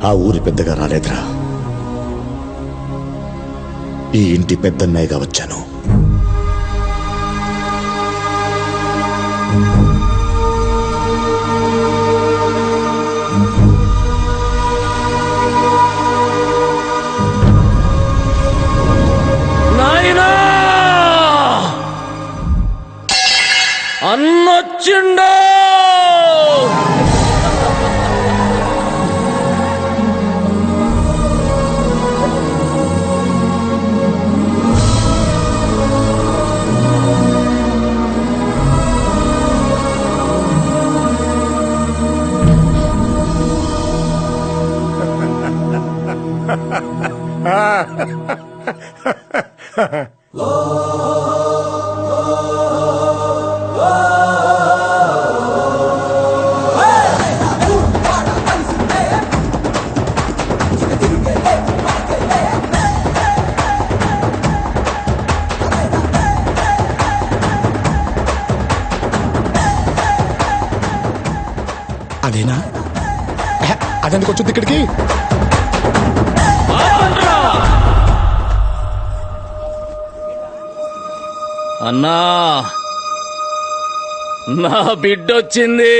ఆ ఊరి పెద్దగా రాలేదురా. ఈ ఇంటి పెద్దన్నయ్యగా వచ్చాను. నాయనా అన్నొచ్చిండో. అదేనా? అదెందుకు వచ్చింది ఇక్కడికి? అన్నా నా బిడ్డొచ్చింది.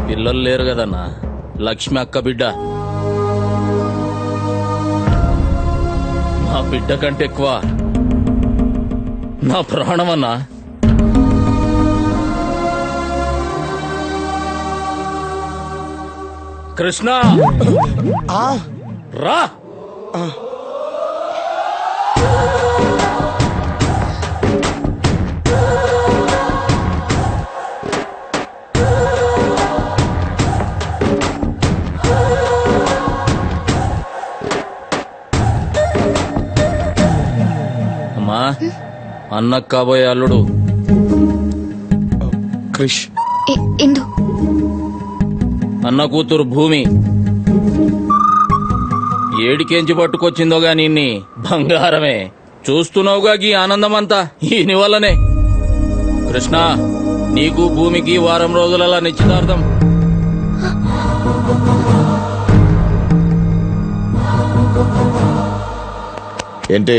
పిల్లలు లేరు కదన్నా, లక్ష్మి అక్క బిడ్డ. నా బిడ్డ కంటే ఎక్కువ నా ప్రాణమన్నా. కృష్ణ రా. అమ్మా, అన్నకు కాబోయే అల్లుడు క్రిష్. ఇందు అన్న కూతురు భూమి. ఏడికెంచి పట్టుకొచ్చిందో గాని ఇన్ని బంగారమే. చూస్తున్నావుగా ఈ ఆనందమంతా ఈయన వల్లనే. కృష్ణ, నీకు భూమికి వారం రోజులలా నిశ్చితార్థం. ఏంటి,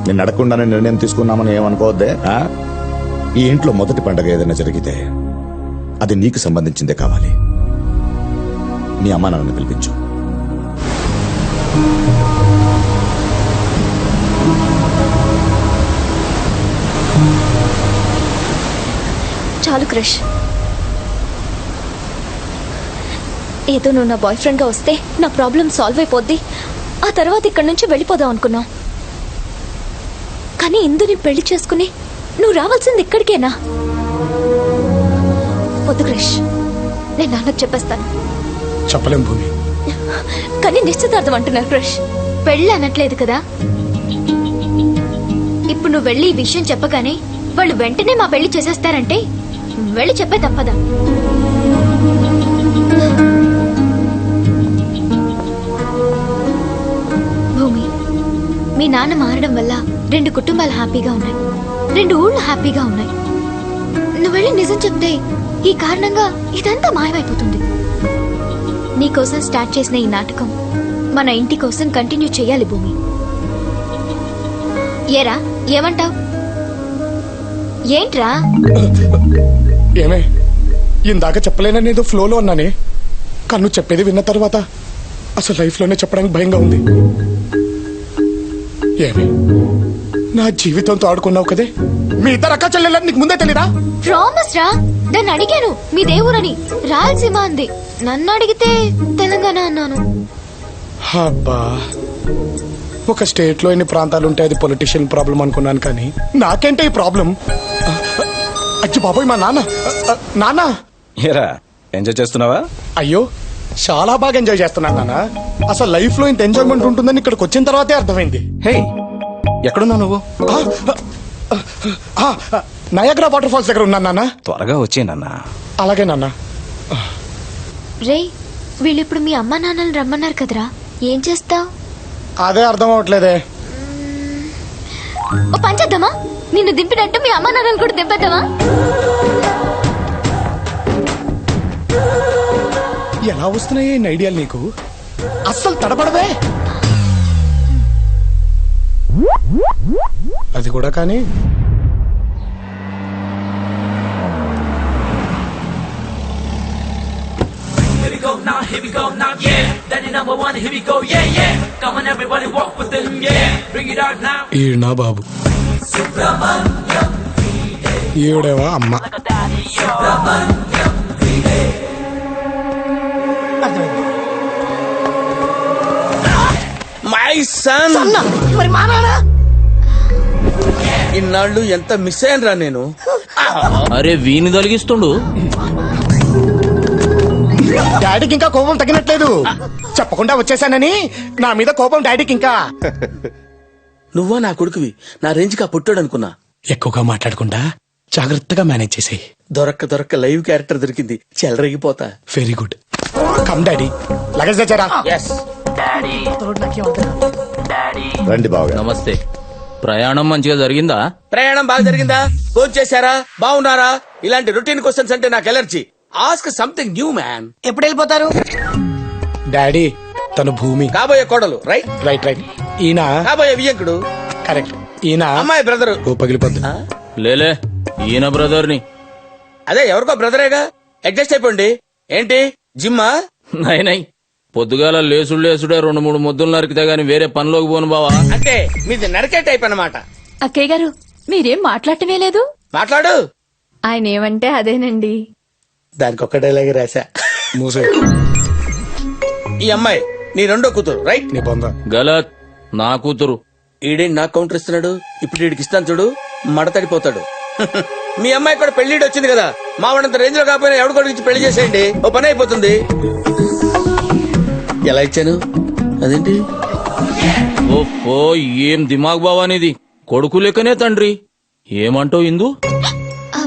నేను అడగకుండానే నిర్ణయం తీసుకున్నామని ఏమనుకోవద్దే. ఈ ఇంట్లో మొదటి పండగ ఏదైనా జరిగితే అది నీకు సంబంధించిందే కావాలి. నీ అమ్మా నాన్నని పిలిపించు. చాలు క్రష్. ఏదో నువ్వు నా బాయ్ ఫ్రెండ్ గా వస్తే నా ప్రాబ్లం సాల్వ్ అయిపోద్ది, ఆ తర్వాత ఇక్కడి నుంచి వెళ్ళిపోదాం అనుకున్నా. కానీ ఇందుని పెళ్లి చేసుకుని నువ్వు రావాల్సింది ఇక్కడికేనా? వద్దు క్రష్, నేను నాన్నకు చెప్పేస్తాను. చెప్పలేం భూమి. కానీ నిశ్చితార్థం అంటున్నారు క్రష్. పెళ్ళి అనట్లేదు కదా. ఇప్పుడు నువ్వు వెళ్ళి ఈ విషయం చెప్పగానే వాళ్ళు వెంటనే మా పెళ్లి చేసేస్తారంటే వెళ్ళి చెప్పే తప్పదా? భూమి, మీ నాన్న మారడం వల్ల 2 కుటుంబాలు హ్యాపీగా ఉన్నాయి, 2 ఊళ్ళు హ్యాపీగా ఉన్నాయి. నువ్వు వెళ్ళి నిజం చెప్తే ఈ కారణంగా ఇదంతా మాయమైపోతుంది. నీకోసం స్టార్ట్ చేసిన ఈ నాటకం మన ఇంటి కోసం కంటిన్యూ చేయాలి భూమి. ఏరా, ఏమంటావ్? ఏంట్రా? ఏమే, ఇందాక చెప్పలేనని ఏదో ఫ్లోలో అన్నానే. కన్ను చెప్పేది విన్న తర్వాత అసలు లైఫ్ లోనే చెప్పడానికి భయంగా ఉంది. ఏమే, నా జీవితంతో ఆడుకున్నావు కదే. మీ ఇద్దరు అక్క చెల్లెలని నీకు ముందే తెలీదా? ప్రామిస్ రా. దాన్ని అడిగాను మీ దేవురని, రాయలసీమ అంది. నన్ను అడిగితే తెలంగాణ అన్నాను. అబ్బా, ఒక స్టేట్ లో ఎన్ని ప్రాంతాలు ఉంటాయి, అది పొలిటీషియన్ ప్రాబ్లం అనుకున్నాను. కానీ నాకేంటే ఈ ప్రాబ్లం? అచ్చి బాబోయ్, మా నాన్న. ఏరా, ఎంజాయ్ చేస్తున్నావా? అయ్యో, చాలా బాగా ఎంజాయ్ చేస్తున్నాను నాన్న. అసలు లైఫ్ లో ఇంత ఎంజాయ్మెంట్ ఉంటుందని ఇక్కడికి వచ్చిన తర్వాతే అర్థమైంది. హే, ఎక్కడున్నావు నువ్వు? నయాగ్రా వాటర్ ఫాల్స్ దగ్గర ఉన్నాను నాన్న. త్వరగా వచ్చే నాన్న. అలాగే నాన్న. రే వీళ్ళిప్పుడు మీ అమ్మా నాన్నలు రమ్మన్నారు కదరా ఏం చేస్తావు? అదే అర్థం అవట్లేదే. ఓ పని చేద్దామా, నిన్ను దింపినట్టు మీ అమ్మా నాన్నలు కూడా దింపేద్దామా? ఎలా వస్తున్నాయి ఈ ఐడియాలు నీకు? అస్సలు తడబడవే. అది కూడా కానీ Here we go now, here we go now, yeah. Daddy number one, here we go, yeah, yeah. Come on, everybody, walk with them, yeah. Bring it out now. ఈయన బాబు, ఈవిడేవా అమ్మ. My son. మరి మా నాన్న ఇన్నాళ్ళు ఎంత మిస్ అయ్యాను నేను. అరే వీని తొలగిస్తుండు. డాడీకి ఇంకా కోపం తగ్గినట్లేదు. చెప్పకుండా వచ్చేసానని నా మీద కోపం డాడీకి ఇంకా. నువ్వా నా కొడుకువి, నా రేంజ్ కా పుట్టాడు అనుకున్నా. ఎక్కువగా మాట్లాడకుండా జాగ్రత్తగా మేనేజ్ చేసేయి. దొరక్క లైవ్ క్యారెక్టర్ దొరికింది, చెలరేగిపోతా. Very good. Come daddy, luggage తెచ్చారా? ఎస్. రండి బావగారు. నమస్తే. ప్రయాణం మంచిగా జరిగిందా? ప్రయాణం బాగా జరిగిందా? భోజనం చేశారా? బాగున్నారా? ఇలాంటి రొటీన్ క్వశ్చన్స్ అంటే నాకు allergy. Ask something new man. ఎప్పుడు వెళ్ళిపోతారు? డాడీ తను భూమి. కాబోయే కోడలు రైట్. Right right. ఈయన కాబోయే వియ్యంకుడు కరెక్ట్. ఈయన అమ్మాయి బ్రదరు. ఓ పగిలిపోద్దు. లేలే ఈయన బ్రదర్ని. అదే ఎవరికో బ్రదరేగా, అడ్జస్ట్ అయిపోండి. ఏంటి జిమ్మా? నై పొద్దుగాల లేసుడే 2-3 ముద్దులు నరికితే గాని వేరే పనిలోకి పోను బావా. అంటే మీది నరికే టైప్ అన్నమాట. అక్కయ్య గారు మీరేం మాట్లాడటమే లేదు. మాట్లాడు. ఆయన ఏమంటే అదేనండి. దానికి ఒక్క డైలాగ్ రాశా. మూసే. ఈ అమ్మాయి నీ రెండో కూతురు రైట్. నీ పొంద. గలత్ నా కూతురు. ఈడేంటి నాకు కౌంటర్ ఇస్తున్నాడు? ఇప్పుడు వీడికి ఇస్తాను చూడు, మడతడిపోతాడు. మీ అమ్మాయి కూడా పెళ్లిడి వచ్చింది కదా, మా వాడంత రేంజ్ లో కాకపోయినా ఎవడు కొడుకు పెళ్లి చేసేయండి, ఓ పని అయిపోతుంది. ఎలా ఇచ్చాను? అదేంటి ఓ ఏం దిమాగ్ బావానిది. కొడుకు లెక్కనే తండ్రి. ఏమంటావు ఇందు?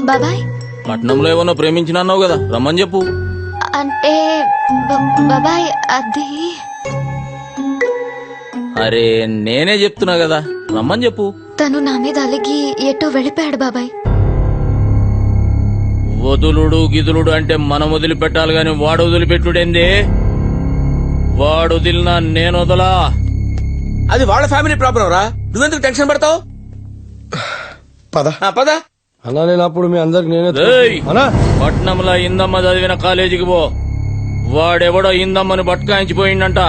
బాబాయ్ పట్నంలో ఏమన్నా ప్రేమించినన్నావు కదా, రమ్మని చెప్పు. అంటే బాబాయ్ అది అరే నేనే చెప్తున్నా కదా, రమ్మని చెప్పు. తను నా మీద అలిగి ఎటో వెళ్ళిపోయాడు బాబాయ్. వదులుడు గిదులుడు అంటే మనం వదిలిపెట్టాలి గాని వాడు వదిలిపెట్టుడేంది? వాడు వదిలినా నేను వదలా. అది వాళ్ళ ఫ్యామిలీ ప్రాబ్లం రా, నువ్వెందుకు టెన్షన్ పడతావు? పద. పద. అన్నా లేనప్పుడు మీ అందరికి నేనే ఏయ్, పట్నంలో ఇందమ్మ చదివిన కాలేజీకి పో. వాడెవడో ఇందమ్మని బట్కాయించిపోయిండంట.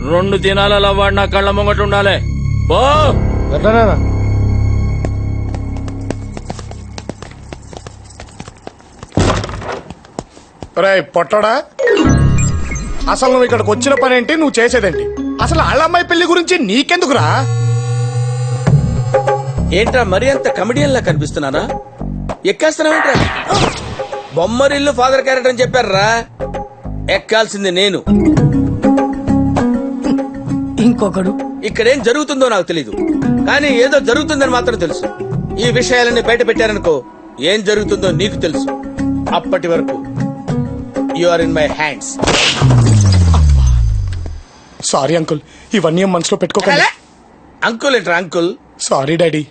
2 దినాలలో వాడు నా కళ్ళ ముంగట ఉండాలి. పో. ఎట్లానేనా? రేయ్ పొట్టడా, అసలు నువ్వు ఇక్కడికి వచ్చిన పని ఏంటి, నువ్వు చేసేదేంటి? అసలు వాళ్ళ అమ్మాయి పెళ్లి గురించి నీకెందుకురా? ఏంట్రా మరీ అంత కమెడియన్ లా కనిపిస్తున్నానా? ఎక్కేస్తున్నావేంట్రా? బొమ్మరిల్లు ఫాదర్ క్యారెక్టర్ అని చెప్పారా? ఎక్కాల్సింది నేను. ఇంకొకడు ఇక్కడేం జరుగుతుందో నాకు తెలీదు, కానీ ఏదో జరుగుతుందని మాత్రం తెలుసు. ఈ విషయాలన్నీ బయట పెట్టారనుకో, ఏం జరుగుతుందో నీకు తెలుసు. అప్పటి వరకు you are in my hands. Sorry uncle, ఇవన్నీ మనసులో పెట్టుకోకండి. అంకుల్ ఏంట్రా అంకుల్? Sorry daddy.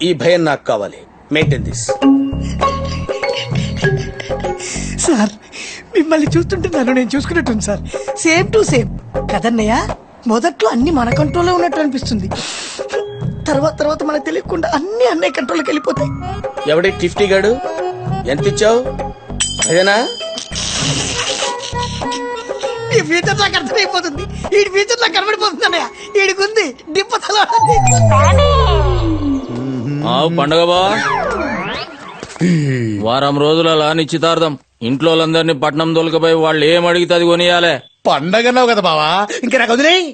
ఈ భయం నాకు కావాలి. Maintain this. సార్ మిమ్మల్ని చూస్తుంటే నన్ను నేను చూసుకున్నట్టుంది సార్. సేమ్ టు సేమ్ కదన్నయ్య. మొదట్లో అన్ని మన కంట్రోల్లో ఉన్నట్టు అనిపిస్తుంది, తర్వాత మనకు తెలియకుండా అన్ని అన్నయ్య కంట్రోల్కి వెళ్ళిపోతాయి. ఎవడి టిఫ్టీ గాడు? ఎంత ఇచ్చావు? అదేనా? ఈ ఫ్యూచర్ నాకు అర్థమైపోతుంది. ఈ ఫ్యూచర్ నాకు కనబడిపోతుంది అన్నయ్య. ఈడికుంది డిప్పతల. ఆవు పండగ బా. వారం రోజుల నిశ్చితార్థం. ఇంట్లో వాళ్ళందరినీ పట్నం దొలకపోయి వాళ్ళు ఏం అడిగితే అది కొనియాలే. పండగన్నావు కదా బావా, ఇంకా నాకు వదిలేయ్.